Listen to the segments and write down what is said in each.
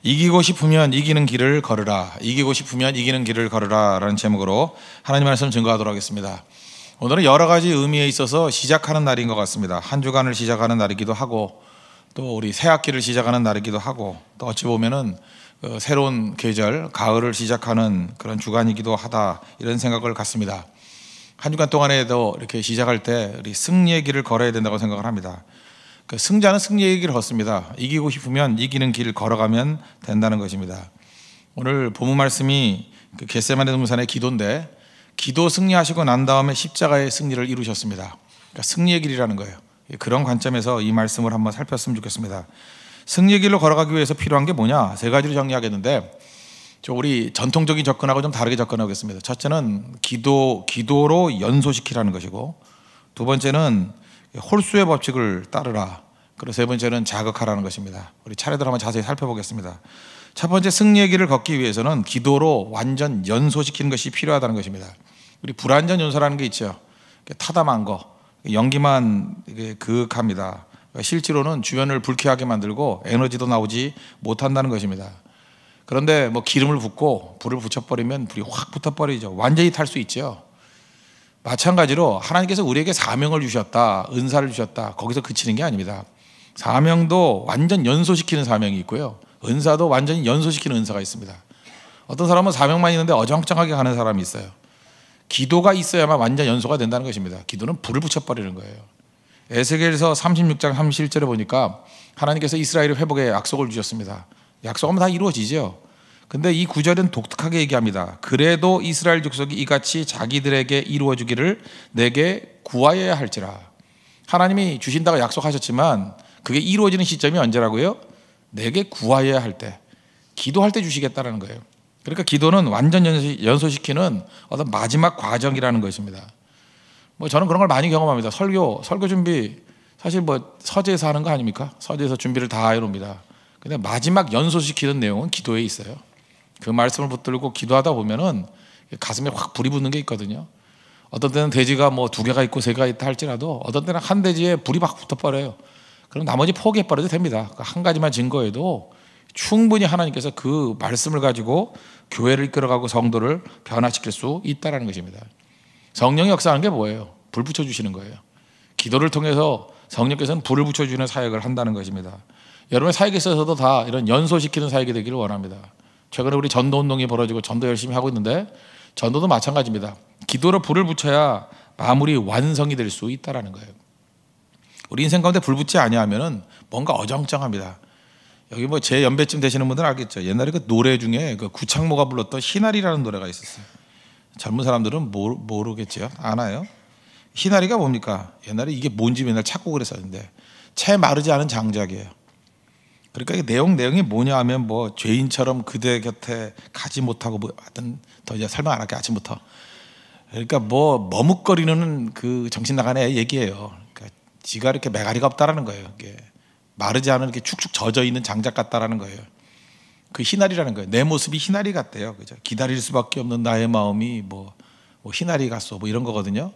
이기고 싶으면 이기는 길을 걸으라. 이기고 싶으면 이기는 길을 걸으라 라는 제목으로 하나님 말씀 증거하도록 하겠습니다. 오늘은 여러 가지 의미에 있어서 시작하는 날인 것 같습니다. 한 주간을 시작하는 날이기도 하고, 또 우리 새 학기를 시작하는 날이기도 하고, 또 어찌 보면은 새로운 계절 가을을 시작하는 그런 주간이기도 하다, 이런 생각을 갖습니다. 한 주간 동안에도 이렇게 시작할 때 우리 승리의 길을 걸어야 된다고 생각을 합니다. 그 승자는 승리의 길을 걷습니다. 이기고 싶으면 이기는 길을 걸어가면 된다는 것입니다. 오늘 본문 말씀이 그 겟세마네 동산의 기도인데, 기도 승리하시고 난 다음에 십자가의 승리를 이루셨습니다. 그러니까 승리의 길이라는 거예요. 그런 관점에서 이 말씀을 한번 살폈으면 좋겠습니다. 승리의 길로 걸어가기 위해서 필요한 게 뭐냐? 세 가지로 정리하겠는데, 우리 전통적인 접근하고 좀 다르게 접근하겠습니다. 첫째는 기도로 연소시키라는 것이고, 두 번째는 홀수의 법칙을 따르라. 그리고 세 번째는 자극하라는 것입니다. 우리 차례대로 한번 자세히 살펴보겠습니다. 첫 번째, 승리의 길을 걷기 위해서는 기도로 완전 연소시키는 것이 필요하다는 것입니다. 우리 불완전 연소라는 게 있죠. 타담한 거, 연기만 그윽합니다. 실제로는 주변을 불쾌하게 만들고 에너지도 나오지 못한다는 것입니다. 그런데 뭐 기름을 붓고 불을 붙여버리면 불이 확 붙어버리죠. 완전히 탈 수 있죠. 마찬가지로 하나님께서 우리에게 사명을 주셨다, 은사를 주셨다, 거기서 그치는 게 아닙니다. 사명도 완전 연소시키는 사명이 있고요, 은사도 완전히 연소시키는 은사가 있습니다. 어떤 사람은 사명만 있는데 어정쩡하게 가는 사람이 있어요. 기도가 있어야만 완전 연소가 된다는 것입니다. 기도는 불을 붙여버리는 거예요. 에스겔서 36장 37절에 보니까 하나님께서 이스라엘의 회복에 약속을 주셨습니다. 약속하면 다 이루어지죠. 근데 이 구절은 독특하게 얘기합니다. 그래도 이스라엘 족속이 이같이 자기들에게 이루어주기를 내게 구하여야 할지라. 하나님이 주신다고 약속하셨지만 그게 이루어지는 시점이 언제라고요? 내게 구하여야 할 때, 기도할 때 주시겠다는 거예요. 그러니까 기도는 완전 연소시키는 어떤 마지막 과정이라는 것입니다. 뭐 저는 그런 걸 많이 경험합니다. 설교 준비, 사실 뭐 서재에서 하는 거 아닙니까? 서재에서 준비를 다 해놓습니다. 근데 마지막 연소시키는 내용은 기도에 있어요. 그 말씀을 붙들고 기도하다 보면은 가슴에 확 불이 붙는 게 있거든요. 어떤 때는 돼지가 뭐 2개가 있고 3개가 있다 할지라도 어떤 때는 한 돼지에 불이 막 붙어버려요. 그럼 나머지 포기해버려도 됩니다. 한 가지만 증거해도 충분히 하나님께서 그 말씀을 가지고 교회를 이끌어가고 성도를 변화시킬 수 있다는 것입니다. 성령이 역사하는 게 뭐예요? 불 붙여주시는 거예요. 기도를 통해서 성령께서는 불을 붙여주는 사역을 한다는 것입니다. 여러분의 사역에 있어서도 다 이런 연소시키는 사역이 되기를 원합니다. 최근에 우리 전도운동이 벌어지고 전도 열심히 하고 있는데, 전도도 마찬가지입니다. 기도로 불을 붙여야 마무리 완성이 될 수 있다는 거예요. 우리 인생 가운데 불 붙지 아니하면은 뭔가 어정쩡합니다. 여기 뭐 제 연배쯤 되시는 분들은 알겠죠. 옛날에 그 노래 중에 그 구창모가 불렀던 희나리라는 노래가 있었어요. 젊은 사람들은 모르겠죠. 아나요? 희나리가 뭡니까? 옛날에 이게 뭔지 맨날 찾고 그랬었는데, 채 마르지 않은 장작이에요. 그러니까 내용이 뭐냐 하면 뭐 죄인처럼 그대 곁에 가지 못하고, 뭐 하여튼 더 이제 설명 안 할게요, 아침부터. 그러니까 뭐 머뭇거리는 그 정신 나간 애 얘기예요. 그러니까 지가 이렇게 매가리가 없다라는 거예요. 이게 마르지 않은 이렇게 축축 젖어 있는 장작 같다라는 거예요. 그 희나리라는 거예요. 내 모습이 희나리 같대요. 그죠? 기다릴 수밖에 없는 나의 마음이 뭐 희나리 같소, 뭐 이런 거거든요.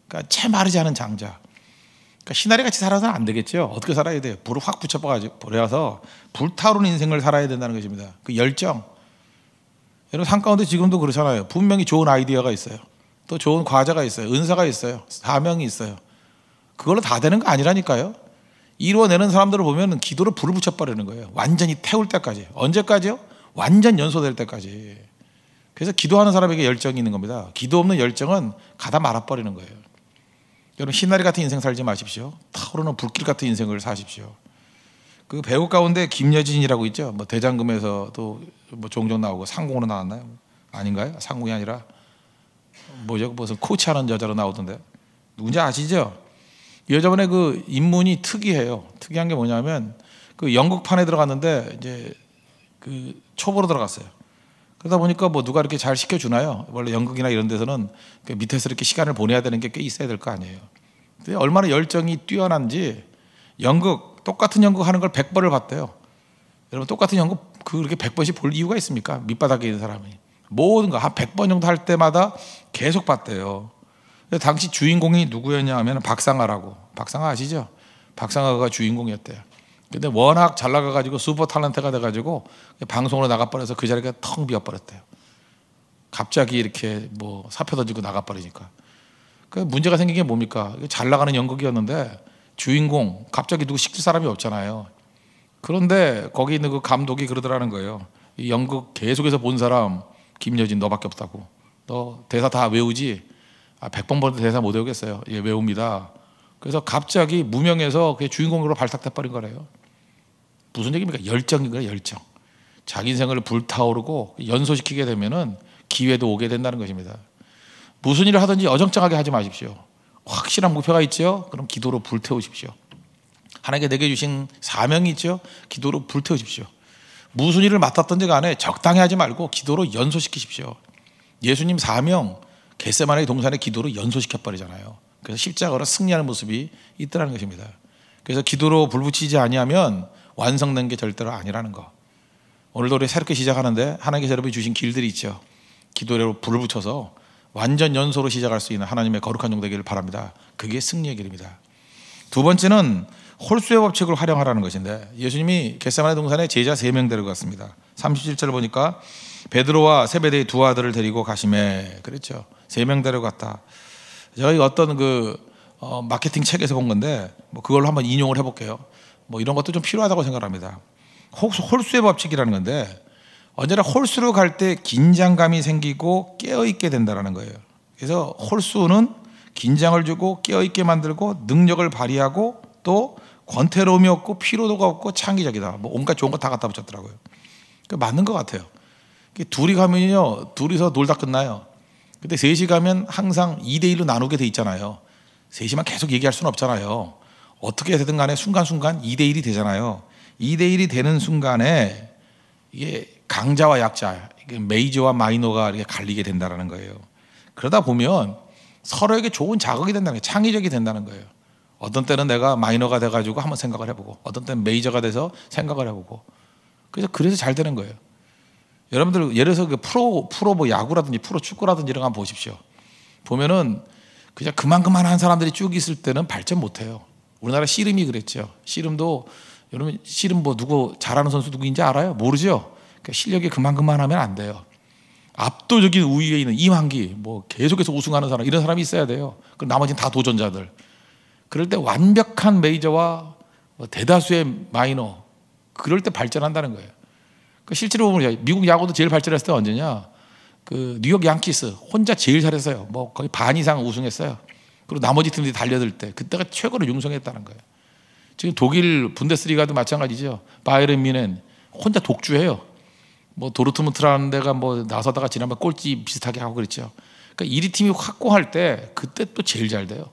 그러니까 채 마르지 않은 장작. 그러니까 희나리 같이 살아서는 안 되겠죠. 어떻게 살아야 돼요? 불을 확 붙여버려서 불타오르는 인생을 살아야 된다는 것입니다. 그 열정. 여러분 삶 가운데 지금도 그렇잖아요. 분명히 좋은 아이디어가 있어요. 또 좋은 과제가 있어요. 은사가 있어요. 사명이 있어요. 그걸로 다 되는 거 아니라니까요. 이루어내는 사람들을 보면 기도로 불을 붙여버리는 거예요. 완전히 태울 때까지. 언제까지요? 완전 연소될 때까지. 그래서 기도하는 사람에게 열정이 있는 겁니다. 기도 없는 열정은 가다 말아버리는 거예요. 여러분 희나리 같은 인생 살지 마십시오. 타오르는 불길 같은 인생을 사십시오. 그 배우 가운데 김여진이라고 있죠. 뭐 대장금에서도 뭐 종종 나오고, 상공으로 나왔나요? 아닌가요? 상공이 아니라 뭐죠? 무슨 코치하는 여자로 나오던데. 누군지 아시죠? 이 여자분의 그 인문이 특이해요. 특이한 게 뭐냐면 그 연극판에 들어갔는데 이제 그 초보로 들어갔어요. 그러다 보니까 뭐 누가 이렇게 잘 시켜주나요? 원래 연극이나 이런 데서는 그 밑에서 이렇게 시간을 보내야 되는 게 꽤 있어야 될 거 아니에요. 근데 얼마나 열정이 뛰어난지 똑같은 연극 하는 걸 100번을 봤대요. 여러분 똑같은 연극 그렇게 100번씩 볼 이유가 있습니까? 밑바닥에 있는 사람이. 모든 거 한 100번 정도 할 때마다 계속 봤대요. 당시 주인공이 누구였냐 하면 박상아라고. 박상아 아시죠? 박상아가 주인공이었대요. 근데 워낙 잘 나가가지고 슈퍼 탤런트가 돼가지고 방송으로 나가버려서 그 자리가 텅 비어버렸대요. 갑자기 이렇게 뭐 사표 던지고 나가버리니까. 그 문제가 생긴 게 뭡니까? 잘 나가는 연극이었는데 주인공 갑자기 누구 시킬 사람이 없잖아요. 그런데 거기 있는 그 감독이 그러더라는 거예요. 이 연극 계속해서 본 사람 김여진 너밖에 없다고. 너 대사 다 외우지? 100번 봐도 대사 못 외우겠어요. 예, 외웁니다. 그래서 갑자기 무명에서 그게 주인공으로 발탁돼버린 거래요. 무슨 얘기입니까? 열정인 거예요, 열정. 자기 인생을 불타오르고 연소시키게 되면은 기회도 오게 된다는 것입니다. 무슨 일을 하든지 어정쩡하게 하지 마십시오. 확실한 목표가 있죠? 그럼 기도로 불태우십시오. 하나님께 내게 주신 사명이 있죠? 기도로 불태우십시오. 무슨 일을 맡았든지 간에 적당히 하지 말고 기도로 연소시키십시오. 예수님 사명 겟세마네 동산의 기도로 연소시켜버리잖아요. 그래서 십자가로 승리하는 모습이 있더라는 것입니다. 그래서 기도로 불 붙이지 아니하면 완성된 게 절대로 아니라는 거. 오늘도 우리 새롭게 시작하는데 하나님께서 여러분이 주신 길들이 있죠. 기도로 불을 붙여서 완전 연소로 시작할 수 있는 하나님의 거룩한 종 되기를 바랍니다. 그게 승리의 길입니다. 두 번째는 홀수의 법칙을 활용하라는 것인데 예수님이 겟세마네 동산에 제자 3명 데려갔습니다. 37절 보니까 베드로와 세베대의 두 아들을 데리고 가시매 그랬죠. 3명 데려갔다. 제가 이 어떤 마케팅 책에서 본 건데 뭐 그걸로 한번 인용을 해볼게요. 뭐 이런 것도 좀 필요하다고 생각합니다. 홀수의 법칙이라는 건데 언제나 홀수로 갈 때 긴장감이 생기고 깨어있게 된다는 거예요. 그래서 홀수는 긴장을 주고 깨어있게 만들고 능력을 발휘하고 또 권태로움이 없고 피로도가 없고 창의적이다. 뭐 온갖 좋은 거 다 갖다 붙였더라고요. 맞는 것 같아요. 둘이 가면요, 둘이서 놀다 끝나요. 근데 셋이 가면 항상 2대1로 나누게 돼 있잖아요. 셋이만 계속 얘기할 수는 없잖아요. 어떻게 되든 간에 순간순간 2대1이 되잖아요. 2대1이 되는 순간에 이게 강자와 약자, 메이저와 마이너가 이렇게 갈리게 된다는 거예요. 그러다 보면 서로에게 좋은 자극이 된다는 거예요. 창의적이 된다는 거예요. 어떤 때는 내가 마이너가 돼가지고 한번 생각을 해보고 어떤 때는 메이저가 돼서 생각을 해보고 그래서 잘 되는 거예요. 여러분들 예를 들어서 프로 뭐 야구라든지 프로 축구라든지 이런 거 한번 보십시오. 보면은 그냥 그만한 사람들이 쭉 있을 때는 발전 못해요. 우리나라 씨름이 그랬죠. 씨름도 여러분 씨름 뭐 누구 잘하는 선수 누구인지 알아요? 모르죠. 그러니까 실력이 그만하면 안 돼요. 압도적인 우위에 있는 이만기 뭐 계속해서 우승하는 사람 이런 사람이 있어야 돼요. 그럼 나머지는 다 도전자들. 그럴 때 완벽한 메이저와 뭐 대다수의 마이너 그럴 때 발전한다는 거예요. 실제로 보면 미국 야구도 제일 발전했을 때 언제냐? 뉴욕 양키스 혼자 제일 잘했어요. 뭐 거의 반 이상 우승했어요. 그리고 나머지 팀들이 달려들 때 그때가 최고로 융성했다는 거예요. 지금 독일 분데스리가도 마찬가지죠. 바이에른 뮌헨 혼자 독주해요. 뭐 도르트문트라는 데가 뭐 나서다가 지난번 꼴찌 비슷하게 하고 그랬죠. 그러니까 1위 팀이 확고할 때 그때 또 제일 잘 돼요.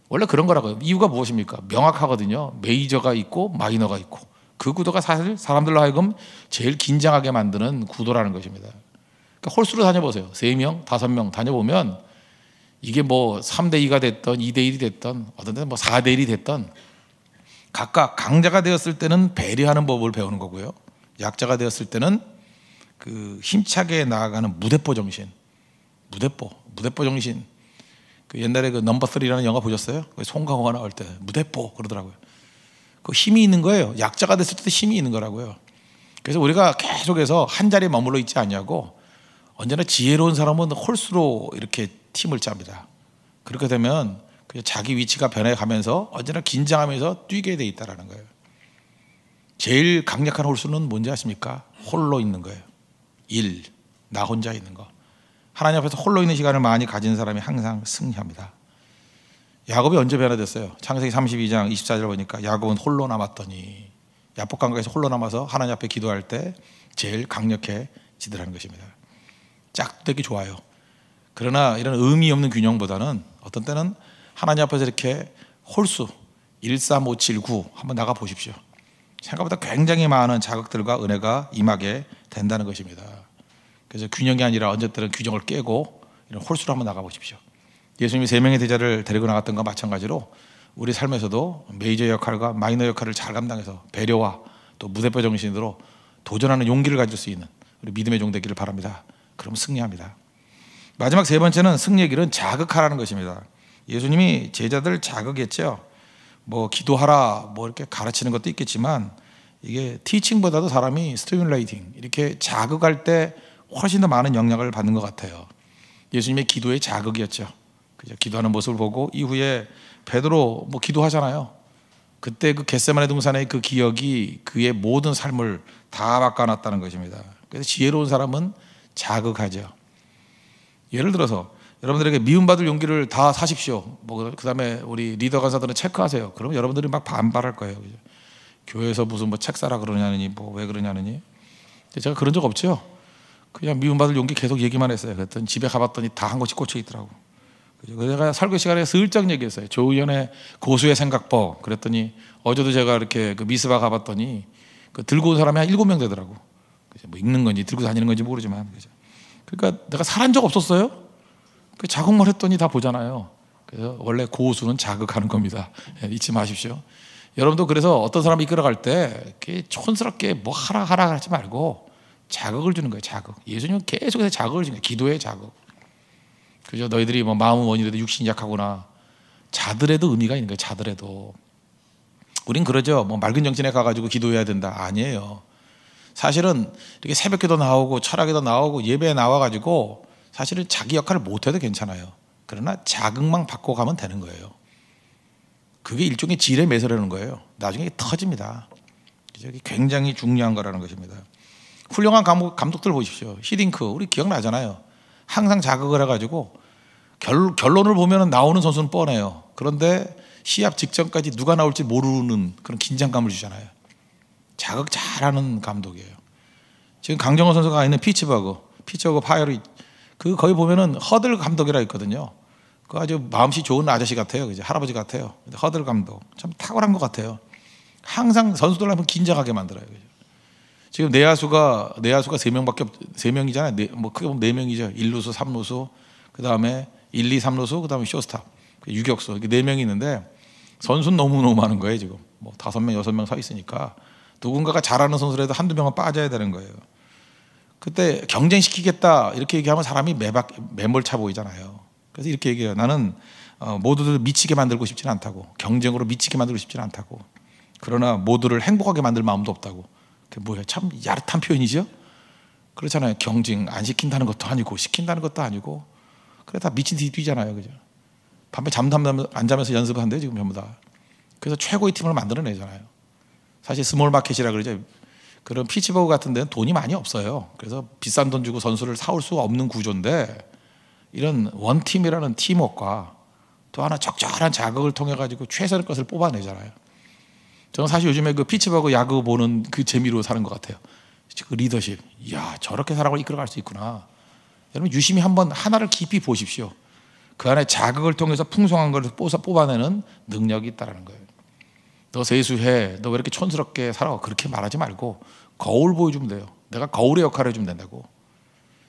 원래 그런 거라고요. 이유가 무엇입니까? 명확하거든요. 메이저가 있고 마이너가 있고 그 구도가 사실 사람들로 하여금 제일 긴장하게 만드는 구도라는 것입니다. 그러니까 홀수로 다녀보세요. 3명, 5명 다녀보면 이게 뭐 3대2가 됐던 2대1이 됐던 어떤 때는 뭐 4대1이 됐던 각각 강자가 되었을 때는 배려하는 법을 배우는 거고요. 약자가 되었을 때는 힘차게 나아가는 무대포 정신. 무대포 정신. 옛날에 넘버 3라는 영화 보셨어요? 송강호가 나올 때 무대포 그러더라고요. 그 힘이 있는 거예요. 약자가 됐을 때 힘이 있는 거라고요. 그래서 우리가 계속해서 한 자리에 머물러 있지 않냐고 언제나 지혜로운 사람은 홀수로 이렇게 팀을 짭니다. 그렇게 되면 자기 위치가 변해가면서 언제나 긴장하면서 뛰게 돼 있다는 거예요. 제일 강력한 홀수는 뭔지 아십니까? 홀로 있는 거예요. 나 혼자 있는 거. 하나님 앞에서 홀로 있는 시간을 많이 가진 사람이 항상 승리합니다. 야곱이 언제 변화됐어요? 창세기 32장 24절 보니까 야곱은 홀로 남았더니 야복강가에서 홀로 남아서 하나님 앞에 기도할 때 제일 강력해지더라는 것입니다. 짝되기 좋아요. 그러나 이런 의미 없는 균형보다는 어떤 때는 하나님 앞에서 이렇게 홀수 1, 3, 5, 7, 9 한번 나가 보십시오. 생각보다 굉장히 많은 자극들과 은혜가 임하게 된다는 것입니다. 그래서 균형이 아니라 언제든 균형을 깨고 이런 홀수로 한번 나가 보십시오. 예수님이 3명의 제자를 데리고 나갔던 것과 마찬가지로 우리 삶에서도 메이저 역할과 마이너 역할을 잘 감당해서 배려와 또 무대포 정신으로 도전하는 용기를 가질 수 있는 우리 믿음의 종 되기를 바랍니다. 그럼 승리합니다. 마지막 3번째는 승리의 길은 자극하라는 것입니다. 예수님이 제자들 자극했죠. 뭐 기도하라 뭐 이렇게 가르치는 것도 있겠지만 이게 티칭보다도 사람이 스티뮬레이팅 이렇게 자극할 때 훨씬 더 많은 영향을 받는 것 같아요. 예수님의 기도의 자극이었죠. 그죠? 기도하는 모습을 보고 이후에 베드로 뭐 기도하잖아요. 그때 그 겟세마네 동산의 그 기억이 그의 모든 삶을 다 바꿔놨다는 것입니다. 그래서 지혜로운 사람은 자극하죠. 예를 들어서 여러분들에게 미움받을 용기를 다 사십시오. 뭐 그다음에 우리 리더 간사들은 체크하세요. 그러면 여러분들이 막 반발할 거예요. 그죠? 교회에서 무슨 뭐 책 사라 그러냐느니 뭐 왜 그러냐느니. 제가 그런 적 없죠. 그냥 미움받을 용기 계속 얘기만 했어요. 그랬더니 집에 가봤더니 다 한 곳이 꽂혀 있더라고. 그래서 제가 설교 시간에 슬쩍 얘기했어요. 조의연의 고수의 생각법. 그랬더니 어제도 제가 이렇게 그 미스바 가봤더니 그 들고 온 사람이 한 7명 되더라고. 그죠? 뭐 읽는 건지 들고 다니는 건지 모르지만. 그죠? 그러니까 내가 살한 적 없었어요. 그 자극만 했더니 다 보잖아요. 그래서 원래 고수는 자극하는 겁니다. 잊지 마십시오. 여러분도 그래서 어떤 사람이 이끌어갈 때 이렇게 촌스럽게 뭐 하라 하지 말고 자극을 주는 거예요. 자극. 예수님은 계속해서 자극을 주는 거예요. 기도의 자극. 그죠? 너희들이 뭐 마음은 원이라도 육신이 약하구나. 자들에도 의미가 있는 거예요. 자들에도. 우린 그러죠. 뭐 맑은 정신에 가가지고 기도해야 된다. 아니에요. 사실은 이렇게 새벽기도 나오고 철학에도 나오고 예배에 나와가지고 사실은 자기 역할을 못해도 괜찮아요. 그러나 자극만 받고 가면 되는 거예요. 그게 일종의 지뢰 매설하는 거예요. 나중에 터집니다. 이게 굉장히 중요한 거라는 것입니다. 훌륭한 감독들 보십시오. 히딩크 우리 기억나잖아요. 항상 자극을 해가지고 결론을 보면 나오는 선수는 뻔해요. 그런데 시합 직전까지 누가 나올지 모르는 그런 긴장감을 주잖아요. 자극 잘하는 감독이에요. 지금 강정호 선수가 있는 피츠버그 파이어리 그 거기 보면은 허들 감독이라 있거든요. 그 아주 마음씨 좋은 아저씨 같아요. 그죠? 할아버지 같아요. 허들 감독 참 탁월한 것 같아요. 항상 선수들 한번 긴장하게 만들어요. 그죠? 지금 내야수가 3명이잖아요. 뭐 크게 보면 4명이죠. 1루수, 3루수, 그 다음에 1, 2, 3루수, 그 다음에 쇼스탑, 유격수 이렇게 4명이 있는데 선수는 너무 많은 거예요. 지금 뭐 5명, 6명 서 있으니까 누군가가 잘하는 선수라도 한두 명은 빠져야 되는 거예요. 그때 경쟁시키겠다 이렇게 얘기하면 사람이 매몰차 보이잖아요. 그래서 이렇게 얘기해요. 나는 모두들 미치게 만들고 싶지는 않다고. 경쟁으로 미치게 만들고 싶지는 않다고. 그러나 모두를 행복하게 만들 마음도 없다고. 그게 뭐예요? 참 야릇한 표현이죠. 그렇잖아요. 경쟁 안 시킨다는 것도 아니고 시킨다는 것도 아니고 그래 다 미친 듯이 뛰잖아요. 그죠? 밤에 잠도 안 자면서 연습한대요. 지금 전부 다. 그래서 최고의 팀을 만들어내잖아요. 사실 스몰 마켓이라 그러죠. 그런 피츠버그 같은 데는 돈이 많이 없어요. 그래서 비싼 돈 주고 선수를 사올 수 없는 구조인데 이런 원팀이라는 팀워크와 또 하나 적절한 자극을 통해 가지고 최선의 것을 뽑아내잖아요. 저는 사실 요즘에 그 피츠버그 야구 보는 그 재미로 사는 것 같아요. 그 리더십. 이야, 저렇게 사람을 이끌어갈 수 있구나. 여러분 유심히 한번 하나를 깊이 보십시오. 그 안에 자극을 통해서 풍성한 것을 뽑아내는 능력이 있다는 거예요. 너 세수해. 너 왜 이렇게 촌스럽게 살아? 그렇게 말하지 말고 거울 보여주면 돼요. 내가 거울의 역할을 해주면 된다고.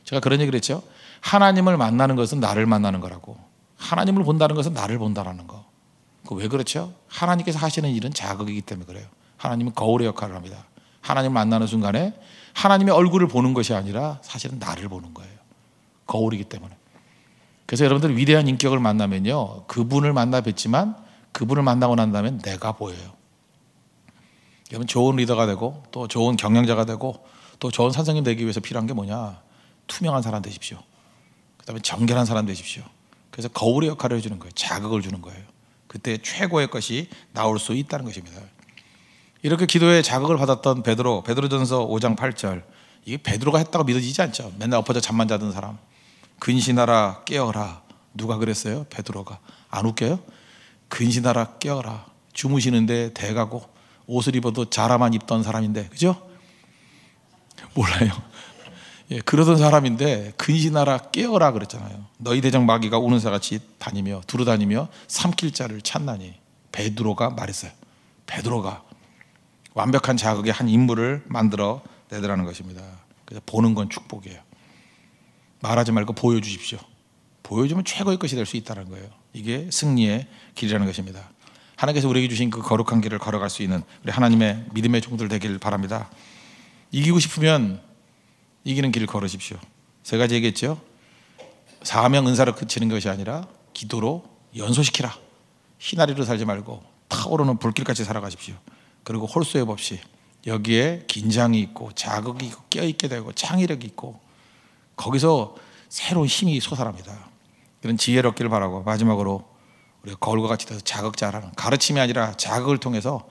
제가 그런 얘기를 했죠. 하나님을 만나는 것은 나를 만나는 거라고. 하나님을 본다는 것은 나를 본다는 거. 왜 그렇죠? 하나님께서 하시는 일은 자극이기 때문에 그래요. 하나님은 거울의 역할을 합니다. 하나님을 만나는 순간에 하나님의 얼굴을 보는 것이 아니라 사실은 나를 보는 거예요. 거울이기 때문에. 그래서 여러분들 위대한 인격을 만나면요. 그분을 만나 뵙지만 그분을 만나고 난 다음에 내가 보여요. 여러분 좋은 리더가 되고 또 좋은 경영자가 되고 또 좋은 선생님 되기 위해서 필요한 게 뭐냐? 투명한 사람 되십시오. 그 다음에 정결한 사람 되십시오. 그래서 거울의 역할을 해주는 거예요. 자극을 주는 거예요. 그때 최고의 것이 나올 수 있다는 것입니다. 이렇게 기도에 자극을 받았던 베드로전서 5장 8절. 이게 베드로가 했다고 믿어지지 않죠. 맨날 엎어져 잠만 자던 사람. 근신하라 깨어라. 누가 그랬어요? 베드로가. 안 웃겨요? 근신하라 깨어라. 주무시는데 대가고 옷을 입어도 자라만 입던 사람인데 그죠? 몰라요. 예, 그러던 사람인데 근신하라 깨어라 그랬잖아요. 너희 대적 마귀가 우는 새같이 다니며 두루다니며 삼킬 자를 찾나니. 베드로가 말했어요. 베드로가 완벽한 자극의 한 인물을 만들어 내더라는 것입니다. 그래서 보는 건 축복이에요. 말하지 말고 보여주십시오. 보여주면 최고의 것이 될 수 있다는 거예요. 이게 승리의 길이라는 것입니다. 하나님께서 우리에게 주신 그 거룩한 길을 걸어갈 수 있는 우리 하나님의 믿음의 종들 되길 바랍니다. 이기고 싶으면 이기는 길을 걸으십시오. 세 가지 얘기했죠. 사명 은사로 그치는 것이 아니라 기도로 연소시키라. 희나리로 살지 말고 타오르는 불길같이 살아가십시오. 그리고 홀수협 없이 여기에 긴장이 있고 자극이 있고 껴있게 되고 창의력이 있고 거기서 새로운 힘이 솟아납니다. 그런 지혜를 얻기를 바라고, 마지막으로 우리가 거울과 같이 돼서 자극자라는, 가르침이 아니라 자극을 통해서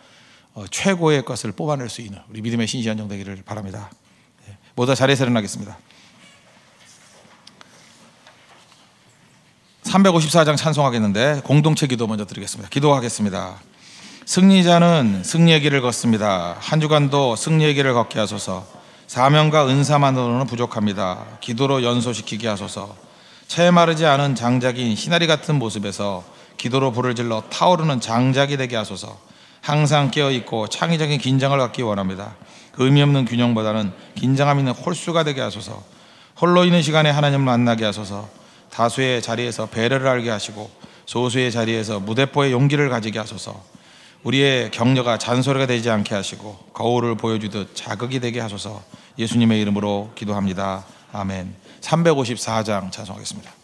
최고의 것을 뽑아낼 수 있는 우리 믿음의 신실한 종 되기를 바랍니다. 모두 자리에서 일어나겠습니다. 354장 찬송하겠는데 공동체 기도 먼저 드리겠습니다. 기도하겠습니다. 승리자는 승리의 길을 걷습니다. 한 주간도 승리의 길을 걷게 하소서. 사명과 은사만으로는 부족합니다. 기도로 연소시키게 하소서. 채 마르지 않은 장작인 시나리 같은 모습에서 기도로 불을 질러 타오르는 장작이 되게 하소서. 항상 깨어있고 창의적인 긴장을 갖기 원합니다. 의미 없는 균형보다는 긴장감 있는 홀수가 되게 하소서. 홀로 있는 시간에 하나님을 만나게 하소서. 다수의 자리에서 배려를 알게 하시고 소수의 자리에서 무대포의 용기를 가지게 하소서. 우리의 격려가 잔소리가 되지 않게 하시고 거울을 보여주듯 자극이 되게 하소서. 예수님의 이름으로 기도합니다. 아멘. 354장 찬송하겠습니다.